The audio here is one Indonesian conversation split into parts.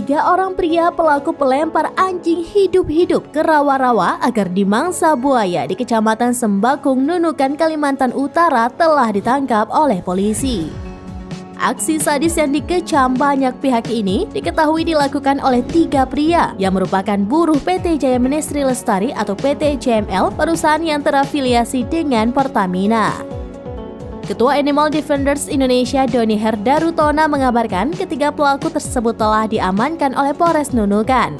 Tiga orang pria pelaku pelempar anjing hidup-hidup ke rawa-rawa agar dimangsa buaya di Kecamatan Sembakung, Nunukan, Kalimantan Utara telah ditangkap oleh polisi. Aksi sadis yang dikecam banyak pihak ini diketahui dilakukan oleh tiga pria yang merupakan buruh PT Jaya Ministri Lestari atau PT JML, perusahaan yang terafiliasi dengan Pertamina. Ketua Animal Defenders Indonesia Doni Herdarutona mengabarkan ketiga pelaku tersebut telah diamankan oleh Polres Nunukan.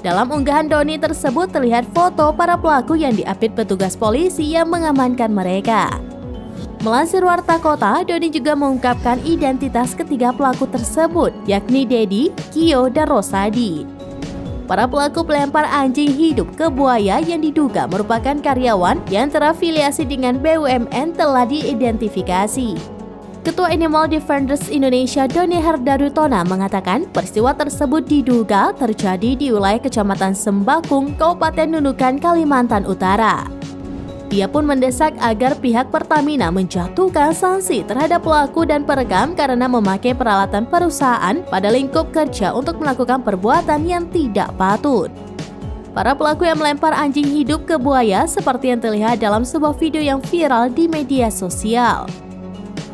Dalam unggahan Doni tersebut terlihat foto para pelaku yang diapit petugas polisi yang mengamankan mereka. Melansir Warta Kota, Doni juga mengungkapkan identitas ketiga pelaku tersebut, yakni Dedi, Kio, dan Rosadi. Para pelaku pelempar anjing hidup ke buaya yang diduga merupakan karyawan yang terafiliasi dengan BUMN telah diidentifikasi. Ketua Animal Defenders Indonesia Doni Herdarutona mengatakan peristiwa tersebut diduga terjadi di wilayah Kecamatan Sembakung, Kabupaten Nunukan, Kalimantan Utara. Dia pun mendesak agar pihak Pertamina menjatuhkan sanksi terhadap pelaku dan perekam karena memakai peralatan perusahaan pada lingkup kerja untuk melakukan perbuatan yang tidak patut. Para pelaku yang melempar anjing hidup ke buaya seperti yang terlihat dalam sebuah video yang viral di media sosial.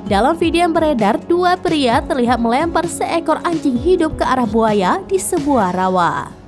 Dalam video yang beredar, dua pria terlihat melempar seekor anjing hidup ke arah buaya di sebuah rawa.